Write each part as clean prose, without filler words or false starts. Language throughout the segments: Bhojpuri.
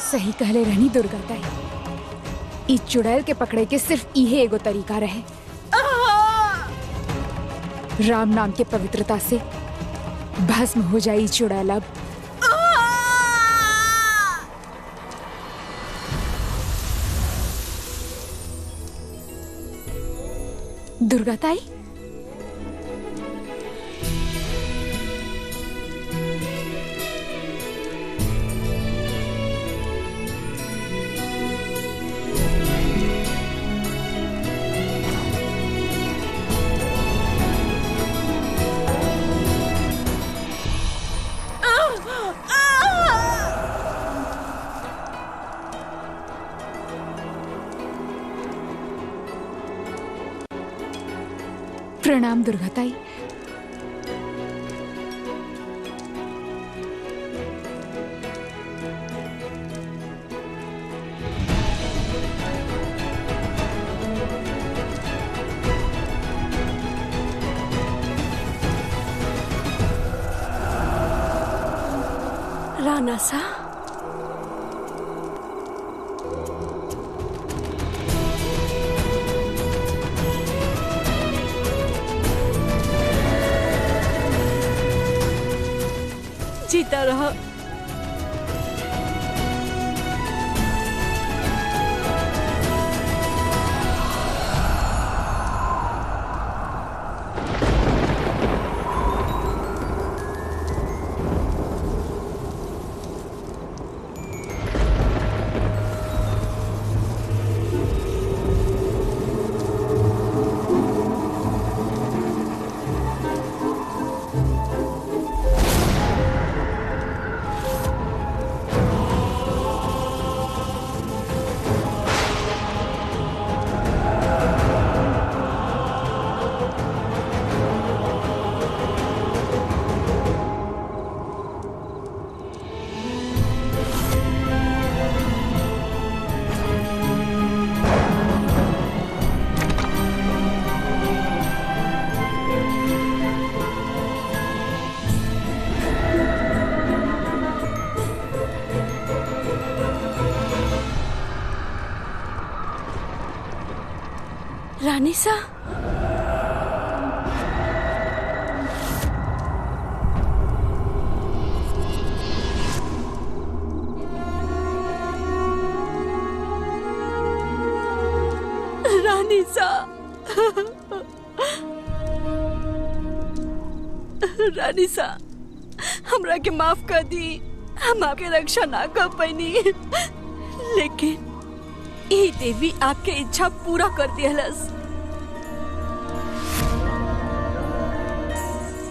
सही कहले रहनी दुर्गा ताई। ई चुड़ैल के पकड़े के सिर्फ इहे एगो तरीका रहे। राम नाम के पवित्रता से भस्म हो जाए चुड़ैल। अब दुर्गा ताई, प्रणाम दुर्गा ताई। राणा सा, जीता रहा। रानी सा, रानी सा, रानी सा, हमरा के माफ कर दी। हम आपके रक्षा ना कर पैनी, लेकिन ई देवी आपके इच्छा पूरा कर दिहलस।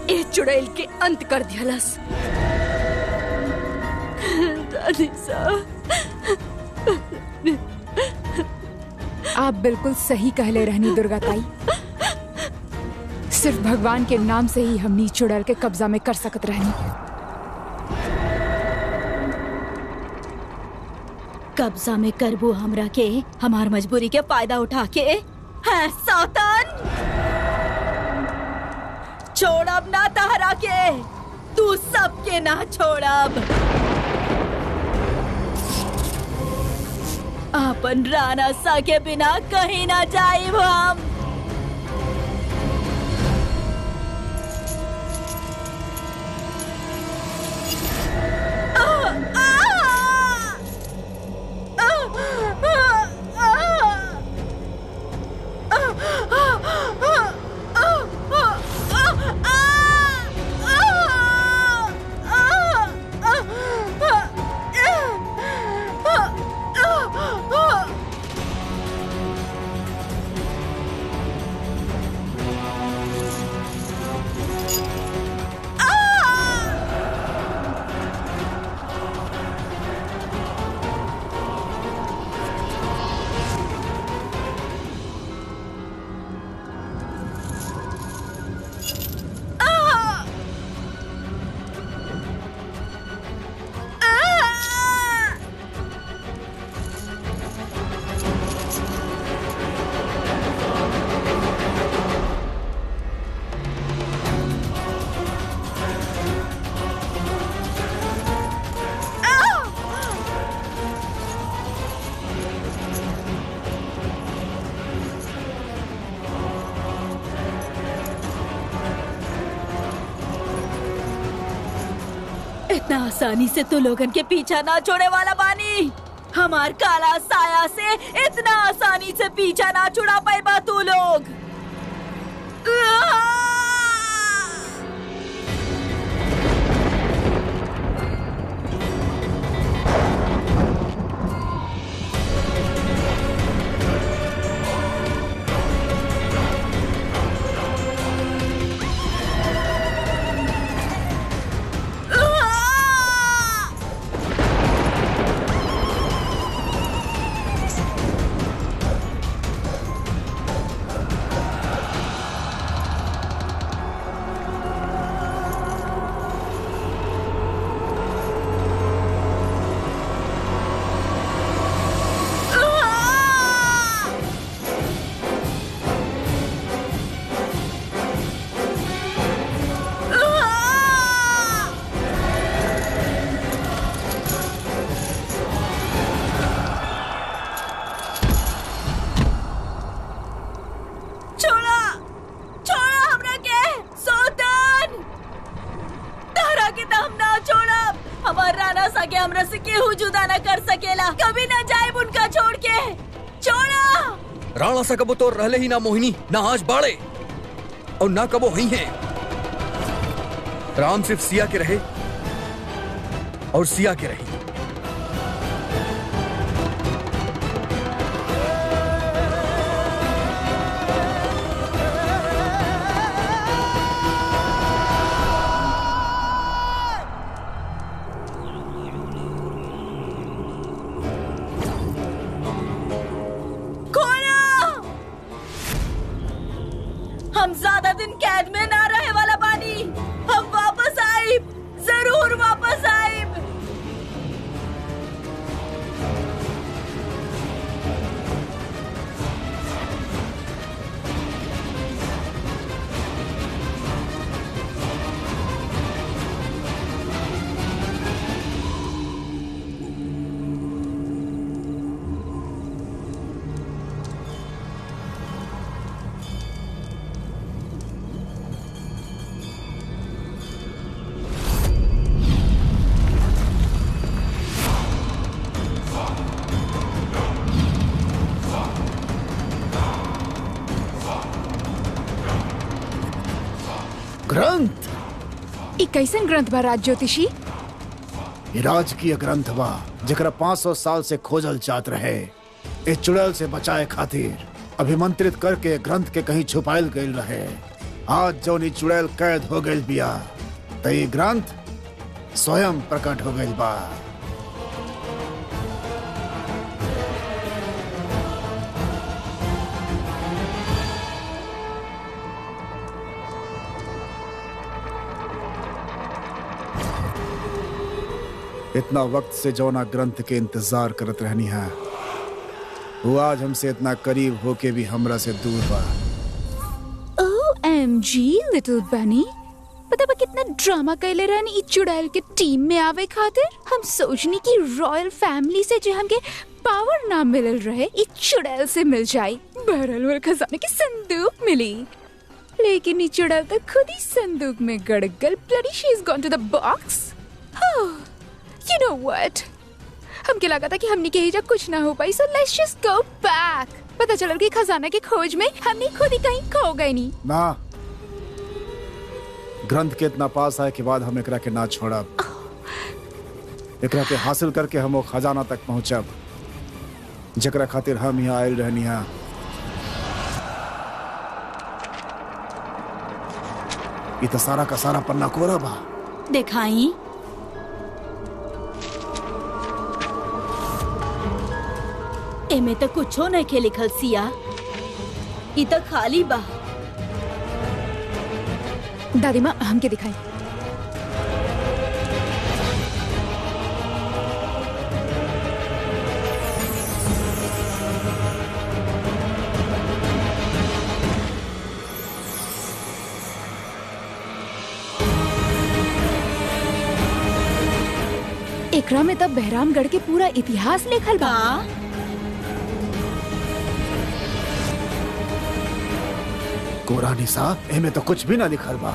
ए चुड़ैल के अंत कर दिहलस। रानी सा, आप बिल्कुल सही कहले रहनी दुर्गा ताई। सिर्फ भगवान के नाम से ही हमनी चुड़ैल के कब्जा में कर सकत रहनी। कब्जा में करबू हमरा के, हमार मजबूरी के फायदा उठा के। है सौतन, छोड़ब ना तहरा के, तू सबके ना छोड़ब। अपन राणा सा के बिना कहीं ना जाइब हम। इतना आसानी से तू लोगन के पीछा ना छोड़े वाला बानी। हमार काला साया से इतना आसानी से पीछा ना छुड़ा पाए बा तू लोग। हमरा से केहू जुदा न कर सकेला, कभी न जाए उनका छोड़ के। छोड़ा राणा सा कबो तो रहले ही ना मोहिनी, ना आज बाड़े और ना कबो ही हैं। राम सिर्फ सिया के रहे और सिया के रही। हम ज्यादा दिन कैद में ना रहे वाला बानी। हम वापस आइब, जरूर वापस आइब। ग्रंथ ई कैसन ग्रंथ बा राज ज्योतिषी? ये राजकीय ग्रंथ बा जकरा 500 साल से खोजल जात रहे। इस चुड़ैल से बचाए खातिर अभिमंत्रित करके ग्रंथ के कहीं छुपायल गईल रहे। आज जौन ई चुड़ैल कैद हो गईल बिया त ये ग्रंथ स्वयं प्रकट हो गईल बा। इतना वक्त से जौना ग्रंथ के इंतजार करत रहनी है, वो आज हमसे इतना करीब होके भी हमरा से दूर बा। OMG लिटिल बनी, पता बा कितना ड्रामा कैले रहनी ई चुड़ैल के टीम में आवे खातिर। हम सोचनी कि रॉयल फैमिली से जो हमके पावर ना मिलल रहे, ई चुड़ैल से मिल जाई, भरल हुए खजाने की संदूक मिली। लेकिन ई चुड़ैल तो खुद ही संदूक में गड़ गल। Bloody she is gone to the box. You know what? हमके लगा था कि हमनी के हिजा कुछ ना हो पाई, so let's just go back. पता चला कि खजाना की खोज में हमनी खुद ही कहीं खो गए नहीं। ना, ग्रंथ के इतना पास आए के बाद हम एकरा के ना छोड़ब। एकरा के हासिल करके हम वो खजाना तक पहुंचब जकरा खातिर हम यहाँ आयल रहनी है। ये तो सारा का सारा पन्ना कोरा बा। दिखाई एमे तो कुछो नहीं के लिखल सिया, ई तो खाली बा। दादी माँ हमके दिखाई। एकरा में तब बहरामगढ़ के पूरा इतिहास लिखल बा। कोरा निसा, एमे तो कुछ भी ना लिखल बा।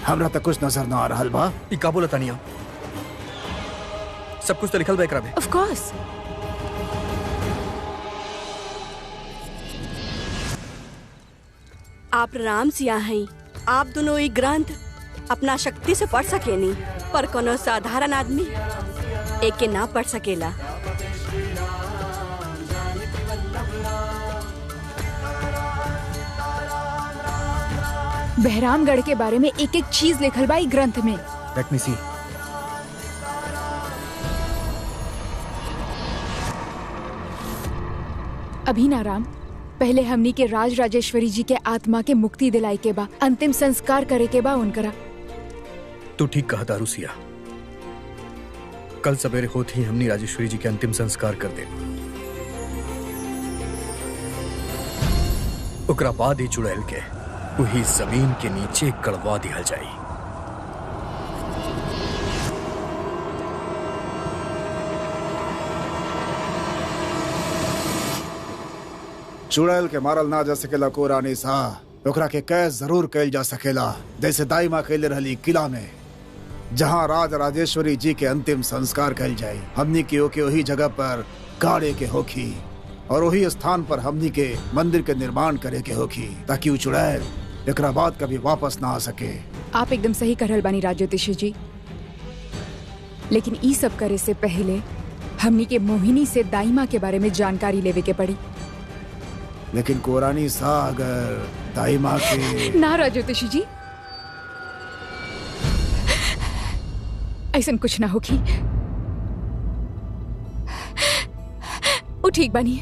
हमरा तक कुछ नजर ना आ रहल बा। ई का बोला तानिया? सब कुछ तो लिखल बा एकरा में। Of course. आप राम सिया हैं। आप दोनों ये ग्रंथ अपना शक्ति से पढ़ सकेनी, पर कोनो साधारण आदमी एके ना पढ़ सकेला। बहरामगढ़ के बारे में एक एक चीज लिखल बा ई ग्रंथ में। लेट मी सी। अभी ना राम, पहले हमनी के राज राजेश्वरी जी के आत्मा के मुक्ति दिलाई के बा, अंतिम संस्कार करे के बा उनकरा। तू ठीक कहा दारूसिया। कल सवेरे होत ही हमनी राजेश्वरी जी के अंतिम संस्कार कर दे। ओकरा बाद ही चुड़ैल के वही जमीन के नीचे कड़वा दिया जाई। चुड़ैल के मारल ना जा सकेला को रानी सा, ओकरा के कैद जरूर कैल जा सकेला, जैसे दाइमा कैले रहली किला में, जहाँ राज राजेश्वरी जी के अंतिम संस्कार कैल जाये। हमनी के ओके वही जगह पर गाड़े के होखी और वही स्थान पर हमनी के मंदिर के निर्माण करे के होखी, ताकि वो चुड़ैल एकरा बाद कभी वापस ना आ सके। आप एकदम सही कह रहल बानी राजोतिषी जी, लेकिन ई सब करे से पहले हमनी के मोहिनी से दाइमा के बारे में जानकारी लेवे के पड़ी। लेकिन कोरानी सा, अगर दाइमा के ना राजोतिषी जी, ऐसा कुछ ना होगी। वो ठीक बानी,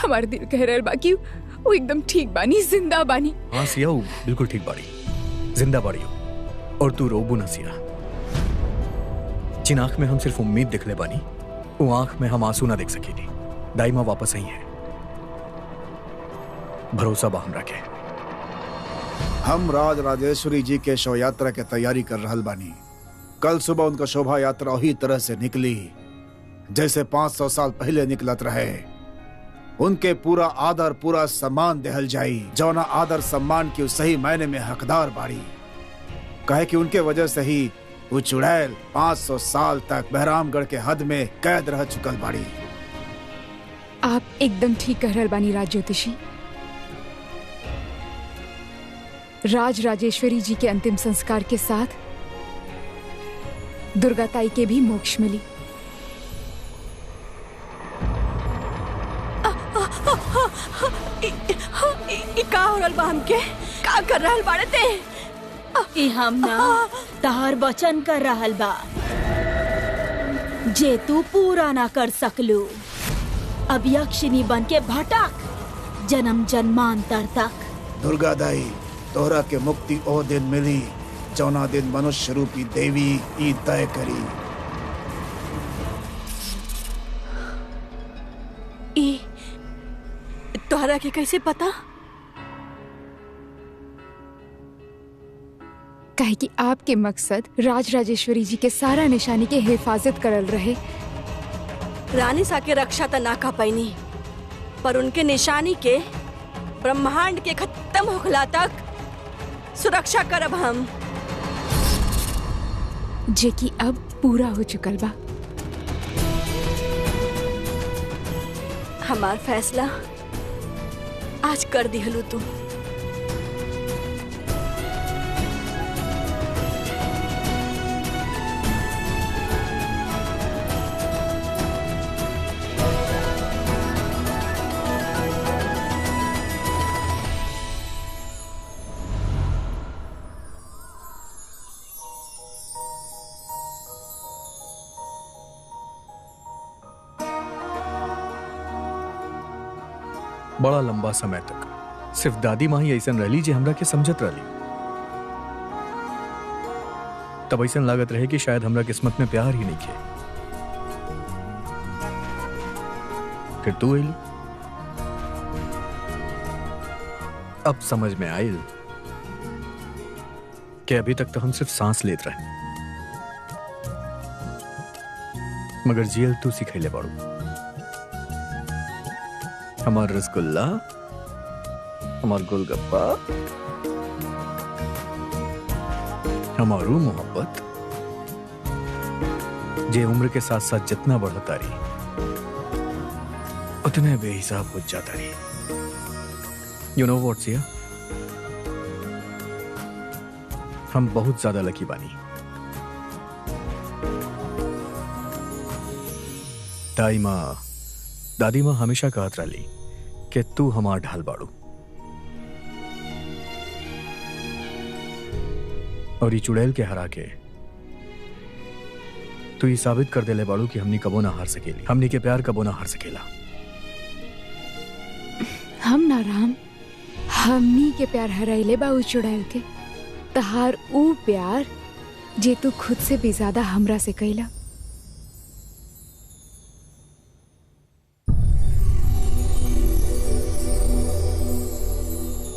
हमारे दिल कह रहल बाकी वो एकदम ठीक बानी, जिंदा बानी। हाँ सिया, वो बिल्कुल ठीक बाड़ी, जिंदा बाड़ी हो। और तू रोबू ना सिया। जिन आंख में हम सिर्फ उम्मीद दिखले बानी, वो आंख में हम आंसू ना देख सकेनी। दाइमा वापस आई है, भरोसा बा हमरा के। हम राज राजेश्वरी जी के शव यात्रा के तैयारी कर रहल बानी। कल सुबह उनका शोभा यात्रा वही तरह से निकली जैसे 500 साल पहले निकलत रहे। उनके पूरा आदर, पूरा सम्मान देहल जाई, जौना आदर सम्मान की सही मायने में हकदार बाड़ी। कहे कि उनके वजह से ही वो चुड़ैल 500 साल तक बहरामगढ़ के हद में कैद रह चुकल बाड़ी। आप एकदम ठीक कह रहल बानी राजज्योतिषी। राज राजेश्वरी जी के अंतिम संस्कार के साथ दुर्गा ताई के भी मोक्ष मिली। का हो रहल बा हमके? का कर रहल बाड़े ते? ई हम ना तहार वचन कर रहल बा, जे तू पूरा ना कर सकलू। अब यक्षिनी बन के भटक जन्म जन्मांतर तक। दुर्गा दाई, तोहरा के मुक्ति ओ दिन मिली जौना दिन मनुष्य रूपी देवी ई तय करी। ई तोहरा के कैसे पता? कहे कि आपके मकसद राज राजेश्वरी जी के सारा निशानी के हिफाजत करल रहे। रानी सा के रक्षा त ना का पैनी, पर उनके निशानी के ब्रह्मांड के खत्म होखला तक सुरक्षा करब हम, जे कि अब पूरा हो चुकल बा। हमार फैसला आज कर दिहलू तू। बड़ा लंबा समय तक सिर्फ दादी माँ ही ऐसन रहली जे हमरा के समझत रहली। तब ऐसन लागत रहे कि शायद हमरा किस्मत में प्यार ही नहीं खे। फिर तू आइली, अब समझ में आयल कि अभी तक तो हम सिर्फ सांस लेत रहे, मगर जियल तू सिखैले बाड़ू। हमार रसगुल्ला, हमार गोलगप्पा, हमारू मोहब्बत जे उम्र के साथ साथ जितना बढ़ता रही उतने बेहिसाब हो जाता रही। यू नो व्हाट सिया, हम बहुत ज्यादा लकी बानी। दाई माँ दादी माँ हमेशा कहत रही कि तू हमार ढाल बाड़ू, और ये चुड़ैल के हरा के तू ये साबित कर देले बाड़ू कि हमनी कबो ना हार सकेली, हमनी के प्यार कबो ना हार सकेला। हम ना राम, हमनी के प्यार हराइले बा उ चुड़ैल के। तहार ऊ प्यार जे तू खुद से भी ज्यादा हमरा से कैला।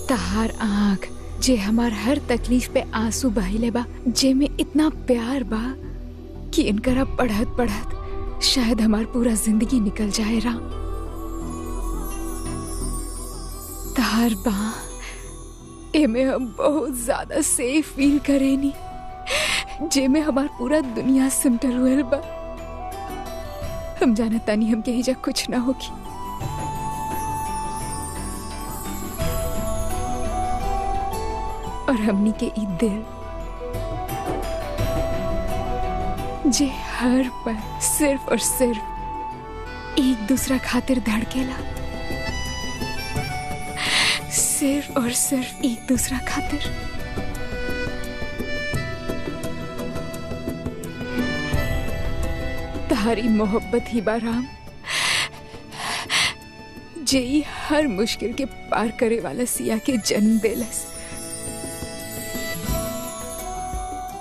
तहार आँख जे हमार हर तकलीफ पे आंसू बहिले बा, जे में इतना प्यार बा कि इनकरा पढ़त पढ़त शायद हमार पूरा जिंदगी निकल जाए राम। तहार बा एमे हम बहुत ज्यादा सेफ फील करेनी, जे में हमार पूरा दुनिया सिमटल हुए बा। हम जाना तानी हम के हिजा कुछ ना होगी, और हमनी के ई दिल जे हर पल सिर्फ और सिर्फ एक दूसरा खातिर धड़केला, सिर्फ और सिर्फ एक दूसरा खातिर। तहारी मोहब्बत ही बा राम, जे ई हर मुश्किल के पार करे वाला सिया के जन्म देलस,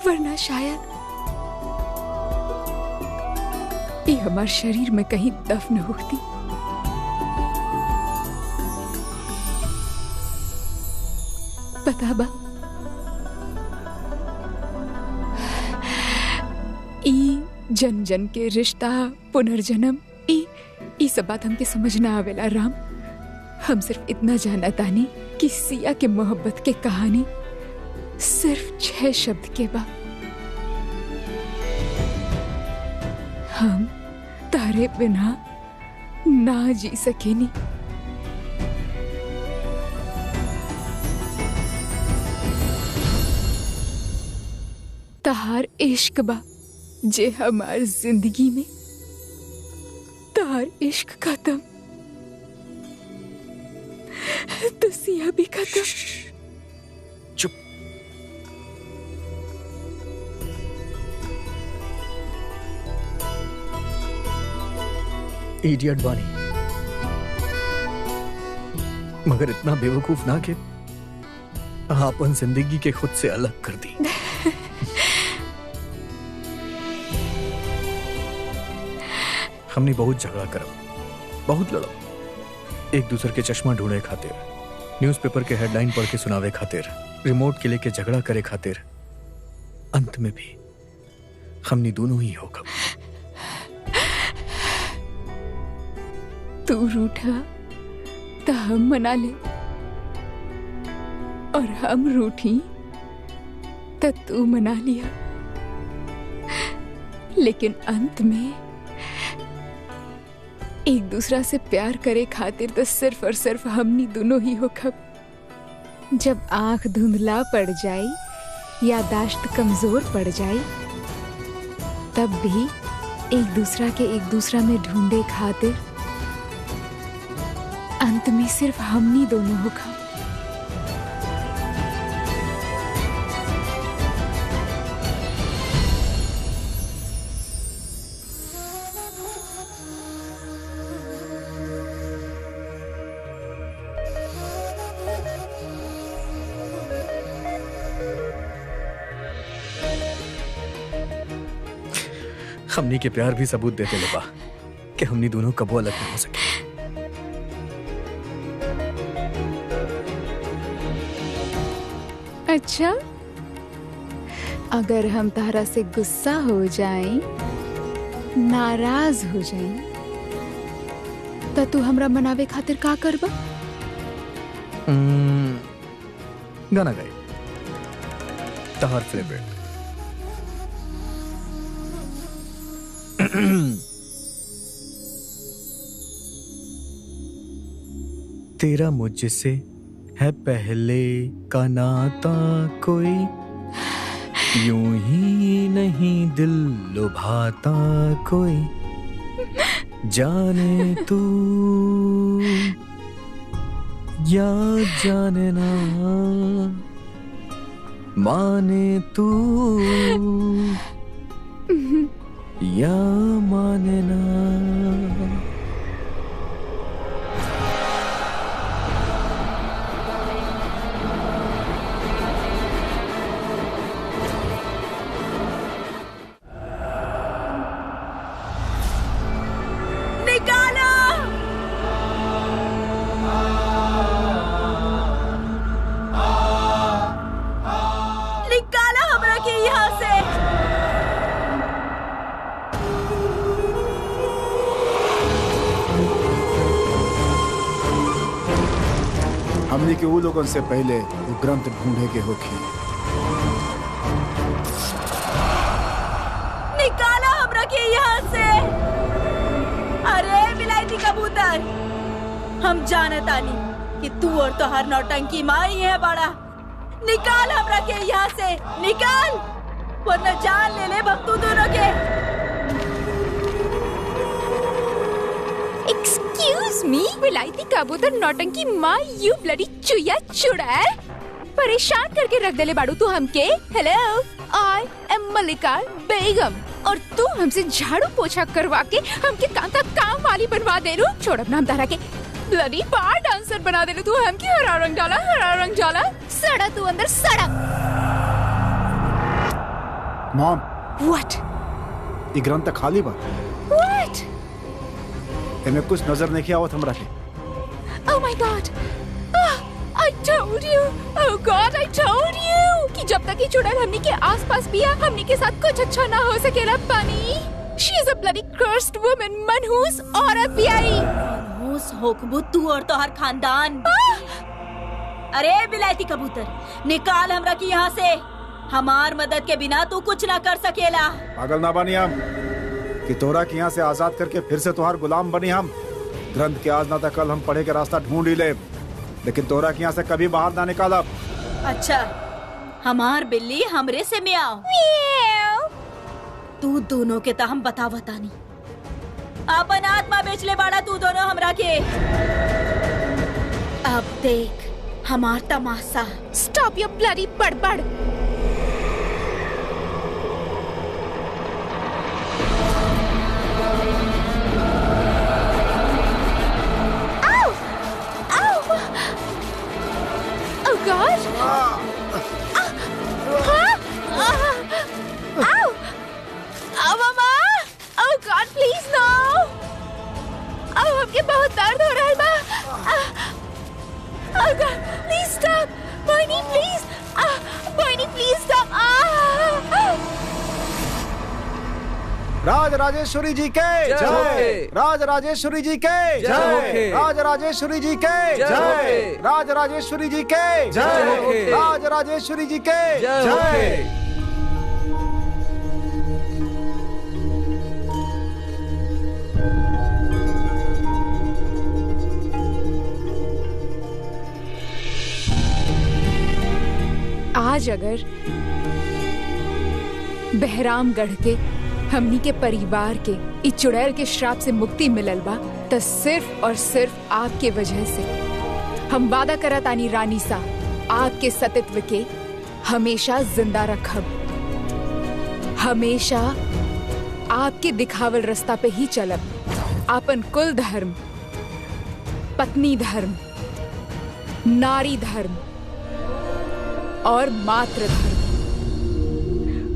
वरना शायद ये हमारे शरीर में कहीं दफन होती। पता बा ई जन जन के रिश्ता, पुनर्जन्म, ई सब बात हमके समझ ना आवेला राम। हम सिर्फ इतना जाना तानी कि सिया के मोहब्बत के कहानी सिर्फ 6 शब्द के बा। हम तारे बिना ना जी सकेनी। तहार इश्क बा जे हमार जिंदगी में, तहार इश्क खत्म तो सिया भी खत्म। चुप। इडियट बानी, मगर इतना बेवकूफ ना कि आपन जिंदगी के खुद से अलग कर दी। हमने बहुत झगड़ा करब, बहुत लड़ब, एक दूसरे के चश्मा ढूंढे खातिर, न्यूज़पेपर के हेडलाइन पढ़ के सुनावे खातिर, रिमोट के लेके झगड़ा करे खातिर। अंत में भी हमने दोनों ही होगा। तू रूठा तो हम मना ले, और हम रूठी तो तू मना लिया, लेकिन अंत में एक दूसरा से प्यार करे खातिर तो सिर्फ और सिर्फ हमनी दोनों ही हो खब। जब आंख धुंधला पड़ जाई, यादाश्त कमजोर पड़ जाई, तब भी एक दूसरा के एक दूसरा में ढूंढे खातिर अंत में सिर्फ हमनी दोनों हो खब। हमनी के प्यार भी सबूत देते ले बा कि हमनी दोनों कबो अलग नहीं हो सके। अच्छा, अगर हम तारा से गुस्सा हो जाएं, नाराज हो जाएं, तो तू हमरा मनावे खातिर का करबा? गाना गाई, तहार फेवरेट तेरा मुझसे है पहले का नाता, कोई यूं ही नहीं दिल लुभाता कोई, जाने तू या जाने ना, माने तू या माने ना। हमने के वो लोगों से पहले वो ग्रंथ ढूंढे के होके। निकाला हमरा के यहाँ से। अरे विलायती कबूतर, हम जानत आनी कि तू और तोहार नौटंकी माई है बड़ा। निकाल हमरा के यहाँ से, निकाल, वरना जान ले ले भक्तू दोनों के। एक्सक्यूज मी, विलायती कबूतर नौटंकी माँ, यू ब्लडी चुया चुड़ैल, परेशान करके रख देले बाड़ू तू हमके। हेलो, आई एम मल्लिका बेगम, और तू हमसे झाड़ू पोछा करवा के हमके कांता काम वाली बनवा दे रू। छोड़ अपना हम तारा के ब्लडी बार डांसर बना दे तू हमके। हरा रंग डाला, हरा रंग डाला, सड़ा तू अंदर सड़ा। Mom, what? ये ग्रंथ खाली बा। व्हाट? इनमें कुछ नजर नहीं आवत हमरा के। Oh my God! I told you! Oh God, I told you! कि जब तक ये चुड़ैल हमनी के आसपास पिया, हमनी के साथ कुछ अच्छा ना हो सकेला बनी। She is a bloody cursed woman, मनहूस औरत बियाई। मनहूस होकबू तू और तोहार खानदान। अरे विलायती कबूतर, निकाल हमरा की यहाँ से। हमार मदद के बिना तू कुछ ना कर सकेला। पागल ना बनी हम कि तोरा के यहाँ से आजाद करके फिर से तोहार गुलाम बनी हम। ग्रंथ के आज ना तक कल हम पढ़े के रास्ता ढूंढ ही ले, लेकिन तोरा के यहाँ से कभी बाहर ना निकालब। अच्छा, हमार बिल्ली हमरे से मियाओ। तू दोनों के ता हम बतावतानी। अपन आत्मा बेच ले बाड़ा तू दोनों हमरा के। अब देख हमार तमाशा। Stop your bloody बड़बड़। God! Ow! Oh, Mama! Oh God, please no! Oh, हमके बहुत दर्द हो रहा है बा। Oh God, please stop! Boyni, please! Boyni, please stop! Raj Rajeshwari जी के जय, राज राजेश्वरी जी के जय, राज राजेश्वरी जी के जय, राज राजेश्वरी जी के जय, राज राजेश्वरी जी के जय। आज अगर बहरामगढ़ के हमनी के परिवार के इस चुड़ैल के श्राप से मुक्ति मिलल बा, तो सिर्फ और सिर्फ आपके वजह से। हम वादा करत आनी रानी सा, आपके सतित्व के हमेशा जिंदा रखब, हमेशा आपके दिखावल रास्ता पे ही चलब। आपन कुल धर्म, पत्नी धर्म, नारी धर्म और मातृ धर्म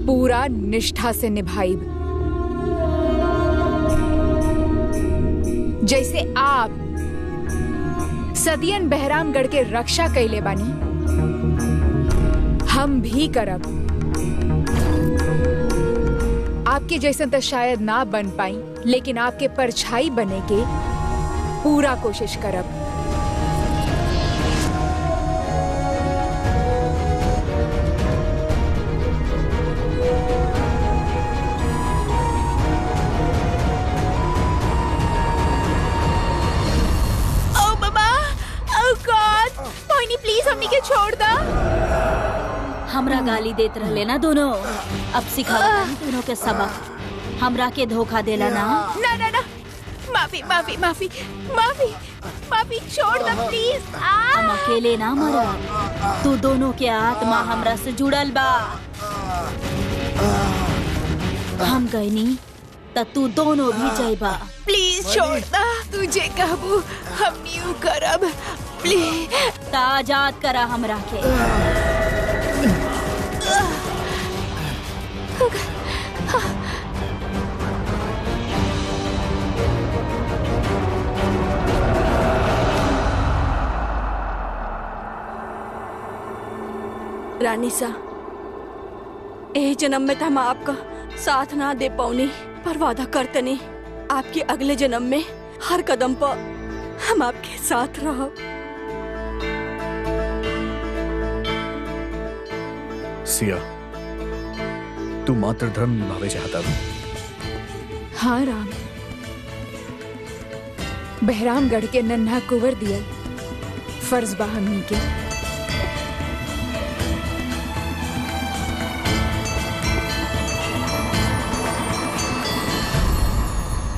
पूरा निष्ठा से निभाइब। जैसे आप सदियन बहरामगढ़ के रक्षा कैले बानी, हम भी करब। आपके जैसन तो शायद ना बन पाई, लेकिन आपके परछाई बने के पूरा कोशिश करब। गाली देत रहले ना दोनों, अब सिखावा दोनों के सबक। हमरा के धोखा देला ना। ना ना ना, माफी माफी माफी माफी माफी, छोड़ दो प्लीज। हम अकेले ना मरा, तू दोनों के आत्मा हमरा से जुड़ल बा। हम गईनी त तू दोनों भी जाइबा। प्लीज छोड़ दा, तुझे कहबू हम न्यू करब, प्लीज। आजाद करा हमरा के। रानी सा, ए जन्म में तो हम आपका साथ ना दे पाऊनी, पर वादा करते नहीं आपके अगले जन्म में हर कदम पर हम आपके साथ रहो। सिया, तू मात्र धर्म निभावे चाहता था। हाँ राम, बहरामगढ़ के नन्हा कुंवर दिया फर्ज बा हमनी के।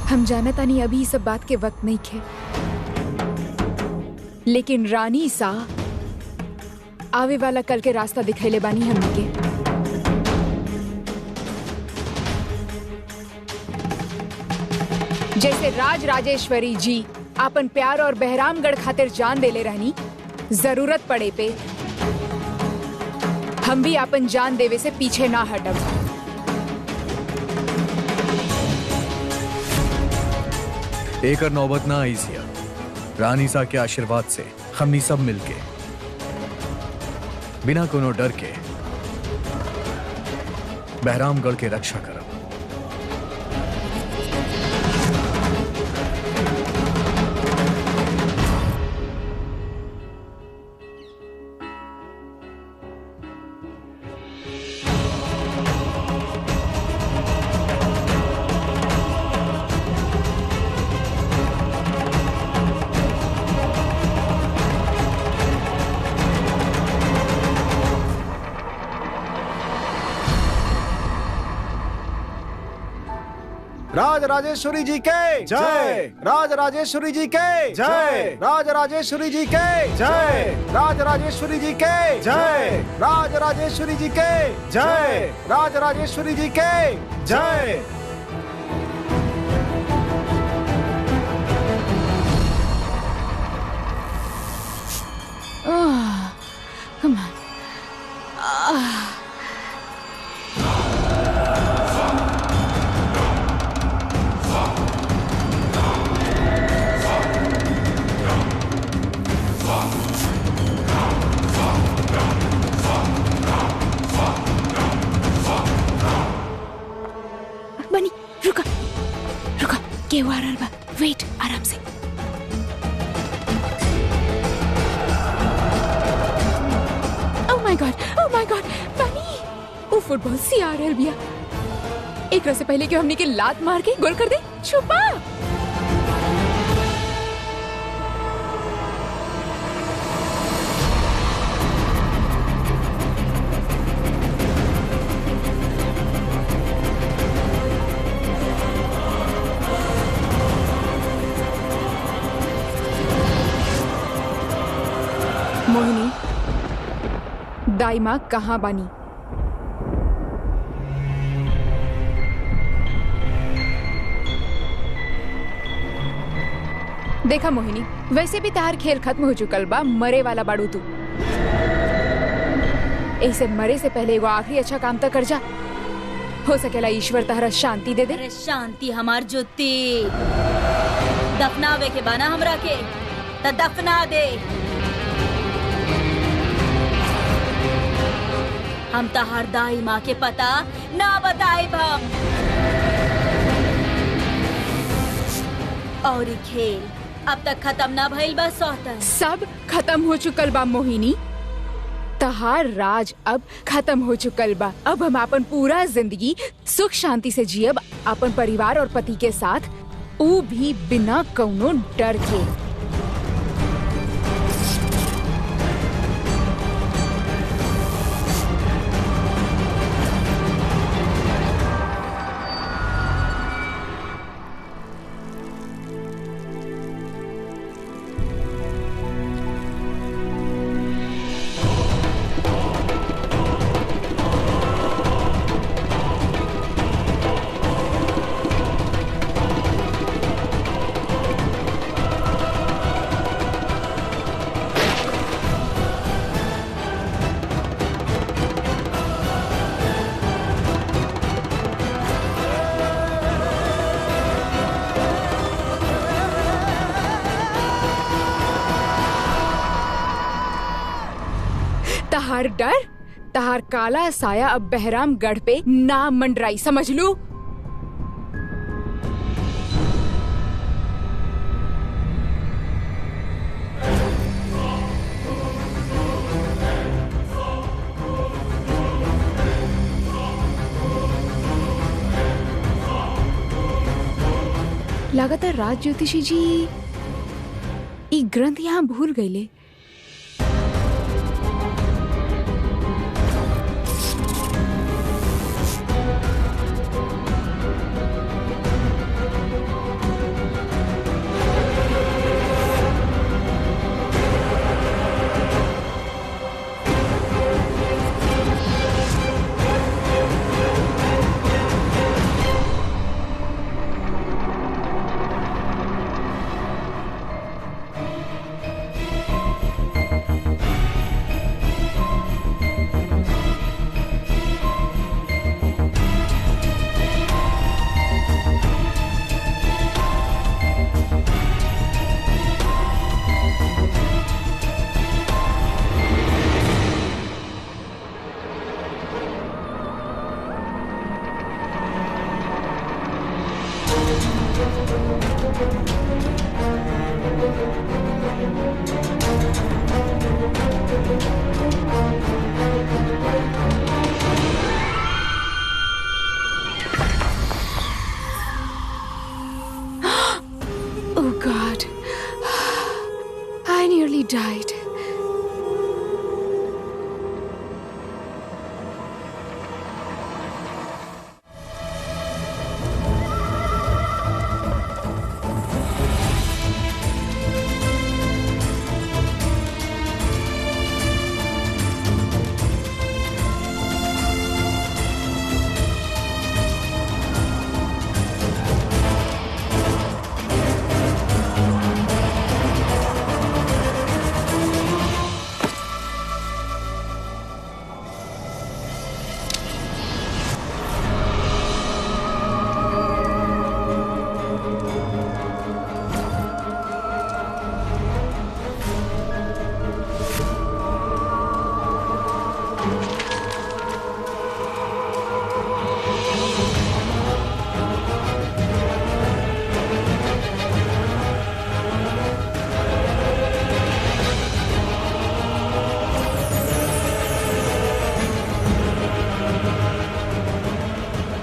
हम जानत आनी अभी इस सब बात के वक्त नहीं खे, लेकिन रानी सा आवे वाला कल के रास्ता दिखैले बानी हमनी के। जैसे राज राजेश्वरी जी आपन प्यार और बहरामगढ़ खातिर जान देले रहनी, जरूरत पड़े पे हम भी आपन जान देवे से पीछे ना हटब। एकर नौबत ना आई सिया, रानी सा के आशीर्वाद से हमनी सब मिलके बिना कोनो डर के बहरामगढ़ के रक्षा करब। राज राजेश्वरी जी के जय, राज राजेश्वरी जी के जय, राज राजेश्वरी जी के जय, राज राजेश्वरी जी के जय, राज राजेश्वरी जी के जय, राज राजेश्वरी जी के जय। Come on. बनी, रुका रुका, केहू आ रहल बा, वेट, आराम से। Oh my God, बनी, वो फुटबॉल सी आ रहल बिया। एक रस से पहले कि हमने के लात मार के गोल कर दे, छुपा। मोहिनी, दाइमा कहाँ बानी? देखा मोहिनी, वैसे भी तार खेल खत्म हो चुकल बा, मरे वाला बाड़ू तू। ऐसे मरे से पहले एगो आखिरी अच्छा काम तो कर जा। हो सकेला ईश्वर तहरा शांति दे दे। अरे शांति हमार जुत्ती, दफनावे के बाना हमरा के त दफना दे। हम तहार दाई माँ के पता ना बताए हम। और ई खेल अब तक खत्म ना भइल बा सौतन। सब खत्म हो चुकल बा मोहिनी, तहार राज अब खत्म हो चुकल बा। अब हम अपन पूरा जिंदगी सुख शांति से जियब, अपन परिवार और पति के साथ, वो भी बिना कौनो डर के। तहार डर, तहार काला साया अब बहराम गढ़ पे ना मंडराई, समझ लू। लगातार राज ज्योतिषी जी ई ग्रंथ यहाँ भूल गईले। Oh God, I nearly died.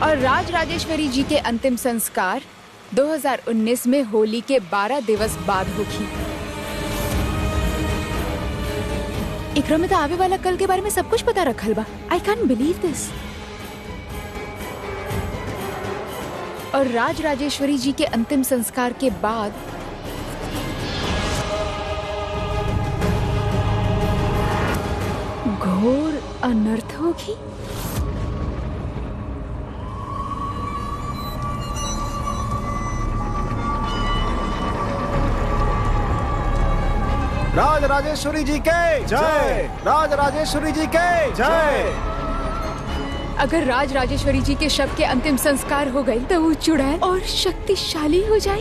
और राज राजेश्वरी जी के अंतिम संस्कार 2019 में होली के 12 दिवस बाद होगी। इकरा में तो आवे वाला कल के बारे में सब कुछ पता रखल बा। आई कैन बिलीव दिस। और राज राजेश्वरी जी के अंतिम संस्कार के बाद घोर अनर्थ होगी। राज राजेश्वरी जी के जय। राज राजेश्वरी जी के जय। अगर राज राजेश्वरी जी के शव के अंतिम संस्कार हो गए तो वो चुड़ैल और शक्तिशाली हो जाए।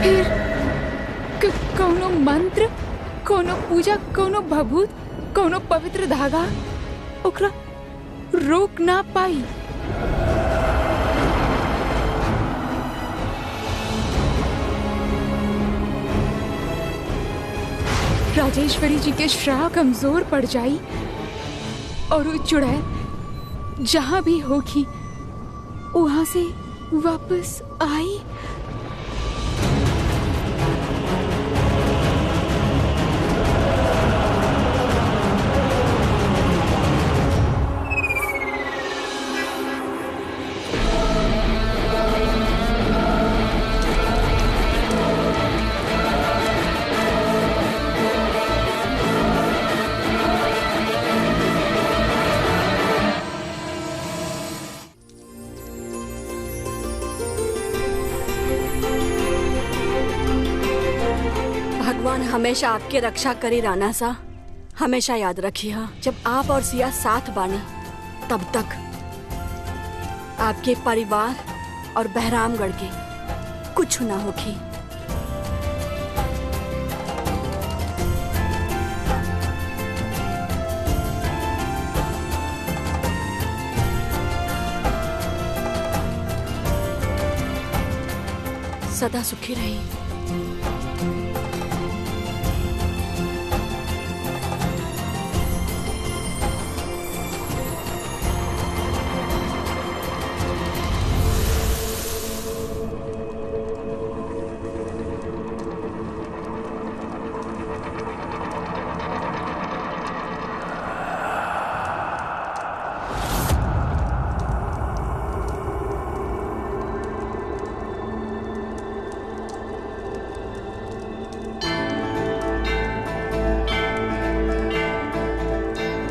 फिर कोनो मंत्र, कोनो पूजा, कोनो भभूत, कोनो पवित्र धागा ओकरा रोक ना पाई। राजेश्वरी जी के श्राप कमजोर पड़ जाई और वो चुड़ैल जहां भी होगी वहां से वापस आई। भगवान हमेशा आपके रक्षा करी राणा सा। हमेशा याद रखिए जब आप और सिया साथ बानी तब तक आपके परिवार और बहरामगढ़ के कुछ ना होगी। सदा सुखी रही।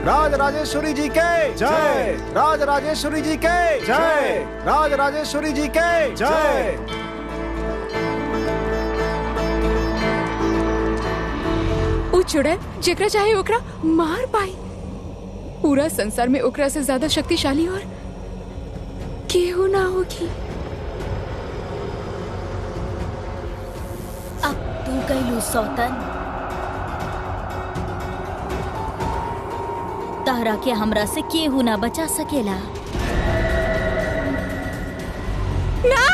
राज राजेश्वरी जी के जय, राज राजेश्वरी जी के जय, राज राजेश्वरी जी के जय। उ चुड़ैल जेकरा चाहे ओकरा मार पाई। पूरा संसार में ओकरा से ज्यादा शक्तिशाली और केहू ना होगी। अब तू गईलू सौतन, तहरा के हमरा से केहू ना बचा सकेला। ना!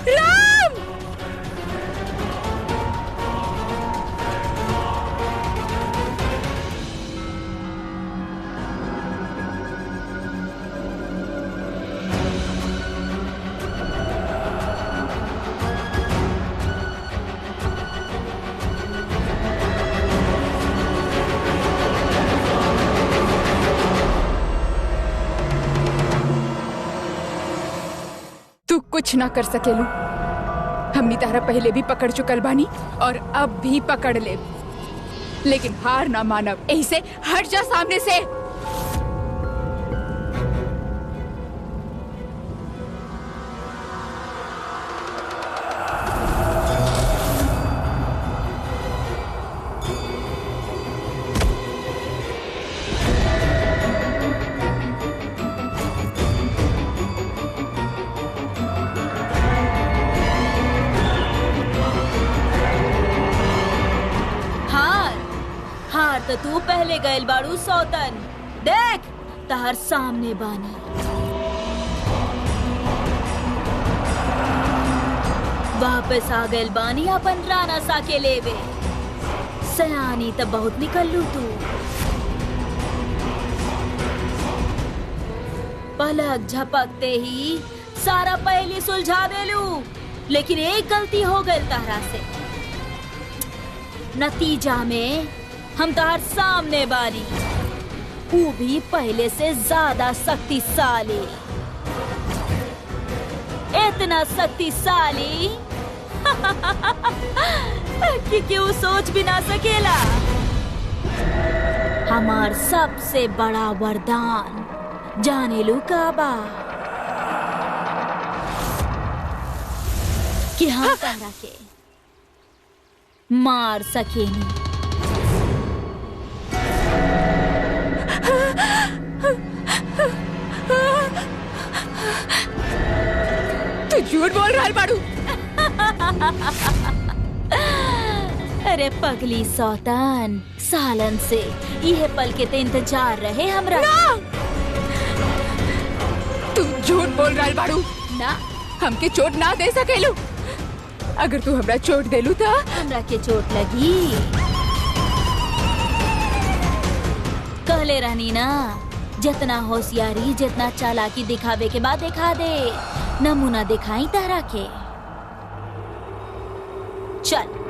राम! तू कुछ ना कर सकेलू। हमनी तारा पहले भी पकड़ चुकल बानी और अब भी पकड़ ले, लेकिन हार ना मानव। ऐसे हट जा सामने से। तो तू पहले गयल बाड़ू सौतन। देख तहर सामने बानी। वापस आ गयल बानी अपन राना सा के लेवे। सयानी तो बहुत निकल लू तू। पलक झपकते ही सारा पहली सुलझा देलू, लेकिन एक गलती हो गई तहरा से। नतीजा में हम तहर सामने बानी, वो भी पहले से ज्यादा शक्तिशाली। इतना शक्तिशाली कि क्यों सोच भी ना सकेला। हमार सबसे बड़ा वरदान जाने लू काबा कि हम तहरा के मार सकेनी। तू झूठ बोल रहा है बाड़ू। अरे पगली सौतन, सालन से यह पल के ते इंतजार रहे हमरा। ना! तू झूठ बोल रहा है बाड़ू। ना, हमके चोट ना दे सकेलू। अगर तू हमरा चोट देलू था हमरा के चोट लगी। कहले रहनी ना, जितना होशियारी जितना चालाकी दिखावे के बाद दिखा दे। नमूना दिखाई तहरा के। चल।